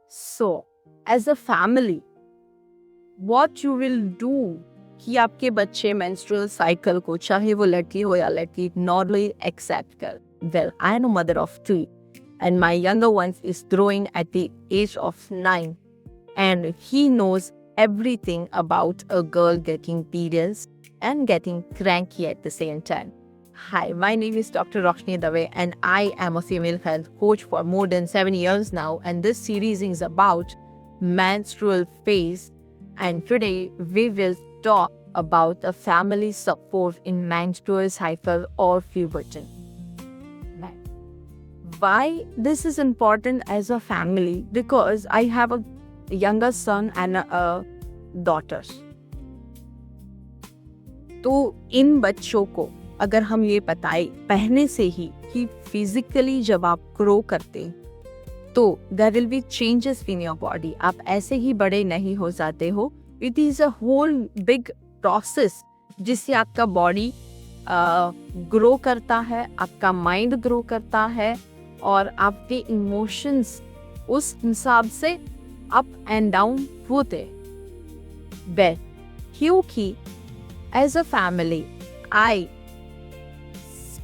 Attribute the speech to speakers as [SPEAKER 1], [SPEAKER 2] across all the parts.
[SPEAKER 1] So, as a family, what you will do कि आपके बच्चे menstrual cycle को, चाहे वो लड़की हो या लड़की, normally accept कर. Well, I am a mother of 3 and my younger one is growing at the age of 9 and he knows everything about a girl getting periods and getting cranky at the same time. Hi, my name is Dr. Roshni Dave and I am a female health coach for more than 7 years now, and this series is about menstrual phase, and today we will talk about a family support in menstrual cycle or puberty. Why this is important as a family? Because I have a younger son and a daughter. तो इन बच्चों को अगर हम ये बताए पहले से ही कि फिजिकली जब आप ग्रो करते तो there will be changes in your body, आप ऐसे ही बड़े नहीं हो जाते हो. It is a whole big process जिससे आपका बॉडी ग्रो करता है, आपका माइंड ग्रो करता है और आपके इमोशंस उस हिसाब से अप एंड डाउन होते. बट क्योंकि as a family I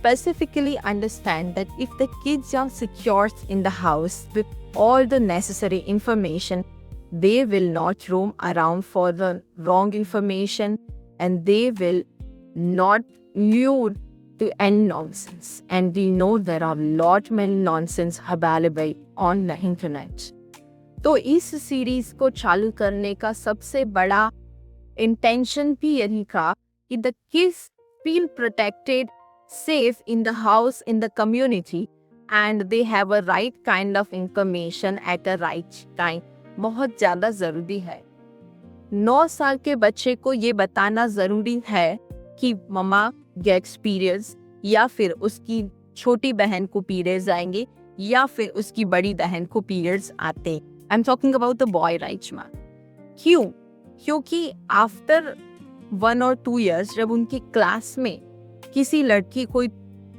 [SPEAKER 1] specifically understand that if the kids are secure in the house with all the necessary information, they will not roam around for the wrong information and they will not lure to end nonsense. And we know there are lot many nonsense available on the internet. तो इस series को चालू करने का सबसे बड़ा intention भी यही था कि the kids feel protected, safe in the house, in the community, and they have a right kind of information at a right time. बहुत ज़्यादा ज़रूरी है. 9 साल के बच्चे को ये बताना ज़रूरी है कि मम्मा गेट्स पीरियड्स, या फिर उसकी छोटी बहन को पीरियड्स आएंगे, या फिर उसकी बड़ी बहन को पीरियड्स आते. I am talking about the boy right ma'am. क्यों? क्योंकि आफ्टर 1 और 2 years जब उनकी क्लास में किसी लड़की को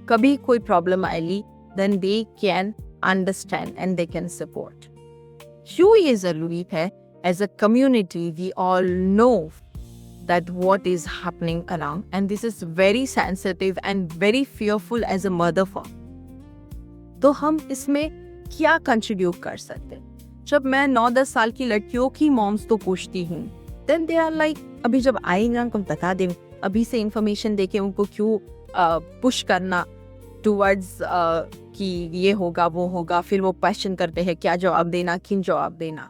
[SPEAKER 1] कभी कोई प्रॉब्लम आएगी, then they can understand and they can support. क्यों ये जरूरी है? As a community we all know that what is happening around and this is very sensitive and very fearful as a mother for. तो हम इसमें क्या contribute कर सकते हैं? जब मैं 9-10 साल की लड़कियों की मॉम्स को पूछती हूँ, देन दे आर लाइक, अभी जब आएंगे हमको बता दें, अभी से इंफॉर्मेशन देके उनको क्यों पुश करना टुवर्ड्स कि ये होगा वो होगा. फिर वो क्वेश्चन करते हैं क्या जवाब देना, किन जवाब देना.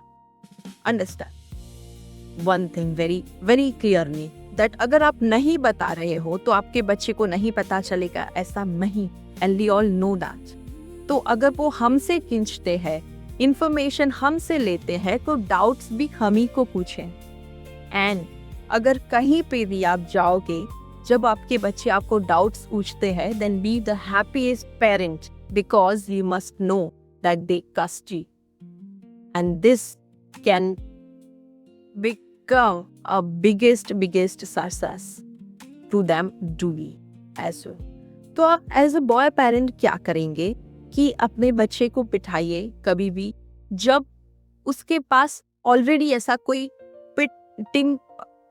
[SPEAKER 1] Understand one thing very very clearly that अगर आप नहीं बता रहे हो तो आपके बच्चे को नहीं पता चलेगा, ऐसा नहीं. And we all know that. तो अगर वो हमसे खींचते हैं, इंफॉर्मेशन हमसे लेते हैं, तो डाउट्स भी हम ही को पूछें. एंड अगर कहीं पे भी आप जाओगे, जब आपके बच्चे आपको डाउट्स पूछते हैं, then be the happiest parent because you must know that they trust you and this can become a biggest success to them duly as well. तो आप एज अ बॉय पेरेंट क्या करेंगे कि अपने बच्चे को बिठाइए कभी भी जब उसके पास ऑलरेडी ऐसा कोई टिंग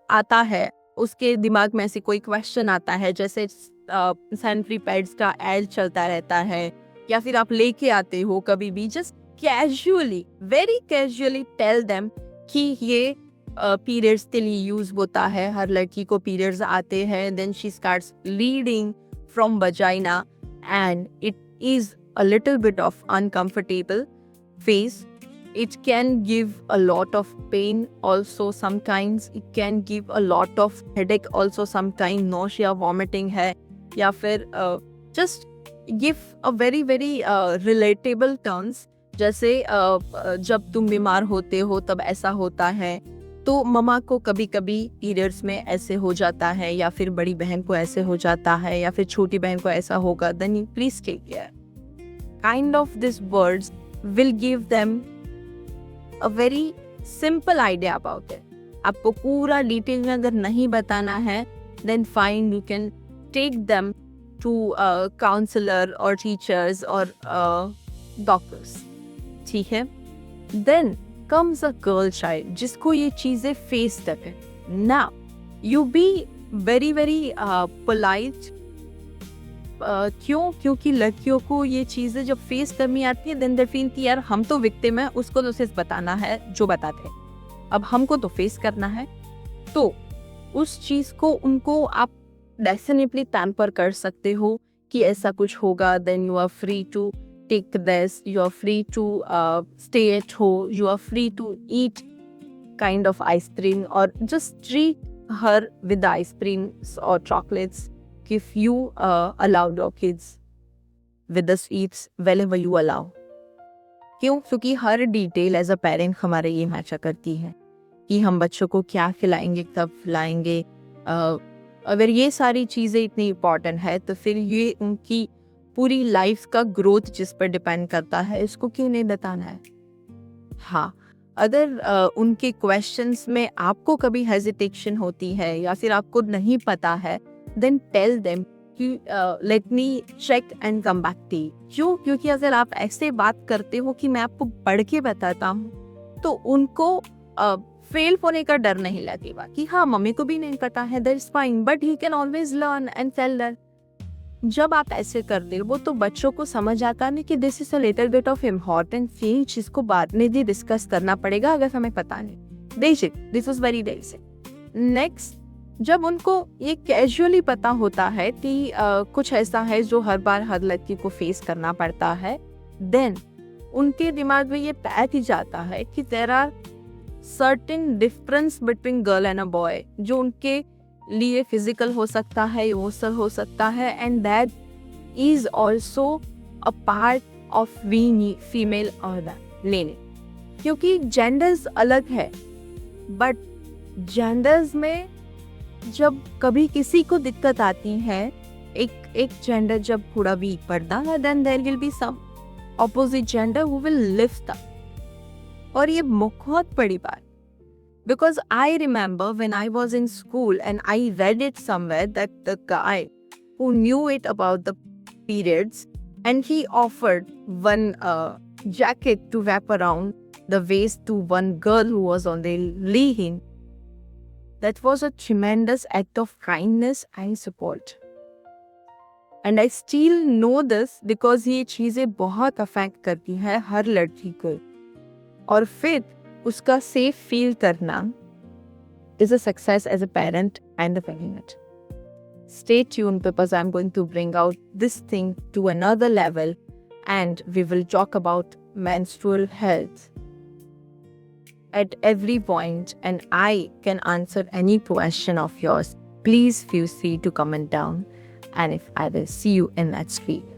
[SPEAKER 1] आता है, उसके दिमाग में ऐसी कोई क्वेश्चन आता है, जैसे सैनिटरी पैड्स का एड चलता रहता है, या फिर आप लेके आते हो कभी भी, just casually, very casually tell them कि ये पीरियड्स के लिए यूज होता है. हर लड़की को पीरियड्स आते हैं, then she starts bleeding from vagina and it is a little bit of uncomfortable phase. It can give a lot of pain also sometimes. It can give a lot of headache also sometimes. Nausea, vomiting है, या फिर just give a very very relatable terms. जैसे जब तुम बीमार होते हो तब ऐसा होता है, तो मम्मा को कभी कभी पीरियड्स में ऐसे हो जाता है, या फिर बड़ी बहन को ऐसे हो जाता है, या फिर छोटी बहन को ऐसा होगा. Then you please take care. Kind of these words will give them a very simple idea about it. आपको पूरा डिटेल में अगर नहीं बताना है, then fine, you can take them to a counselor or teachers or doctors. ठीक है? Then becomes a girl child जिसको ये चीज़ें फेस करे. Now you be very polite. क्यों? क्योंकि लड़कियों को ये चीज़ें जब फेस करनी आती है देन दे फील कि यार हम तो विक्टिम है, उसको तो सिर्फ बताना है जो बताते हैं, अब हमको तो फेस करना है. तो उस चीज़ को उनको आप डेफिनेटली पैम्पर कर सकते हो कि ऐसा कुछ होगा, then you are free to take this, you are free to stay at home, you are free to eat kind of ice cream, or just treat her with ice creams or chocolates if you allow your kids with the sweets whenever you allow. क्यों? क्योंकि हर detail as a parent हमारे ये match करती है कि हम बच्चों को क्या खिलाएंगे, कब खिलाएंगे. अगर ये सारी चीज़ें इतनी इम्पॉर्टेंट है तो फिर ये उनकी पूरी लाइफ का ग्रोथ जिस पर डिपेंड करता है, इसको क्यों नहीं बताना है. हाँ, अगर उनके क्वेश्चंस में आपको कभी हेजिटेशन होती है या फिर आपको नहीं पता है, देन टेल देम कि let me check and come back to you. क्यों? क्योंकि अगर आप ऐसे बात करते हो कि मैं आपको पढ़ के बताता हूँ तो उनको फेल होने का डर नहीं लगेगा कि हाँ मम्मी को भी नहीं पता है, that's fine, but he can always learn and tell that. जब आप ऐसे करते हो तो बच्चों को समझ आता है कि this is a little bit of important thing जिसको बाद में भी डिस्कस करना पड़ेगा अगर हमें पता नहीं. Basic, this is very basic. Next, जब उनको ये कैजुअली पता होता है कि कुछ ऐसा है जो हर बार हर लड़की को फेस करना पड़ता है, देन उनके दिमाग में ये बैठ ही जाता है कि there are certain difference between girl and a boy, जो उनके लिए फिजिकल हो सकता है, इमोशनल हो सकता है, and that is also a part of being female और लेने. क्योंकि जेंडर्स अलग है, बट जेंडर्स में जब कभी किसी को दिक्कत आती है, एक जेंडर जब थोड़ा वीक पड़ता है, then there will be some opposite gender who will lift up. और ये बहुत बड़ी बात, because I remember when I was in school and I read it somewhere that the guy who knew it about the periods and he offered one jacket to wrap around the waist to one girl who was on the lean. That was a tremendous act of kindness and support. And I still know this because ये चीज़ें बहुत affect करती हैं हर लड़की को. और फिर उसका सेफ फील करना is a success as a parent and a parent. Stay tuned because I'm going to bring out this thing to another level and we will talk about menstrual health at every point, and I can answer any question of yours. Please feel free to comment down, and if I will see you in that street.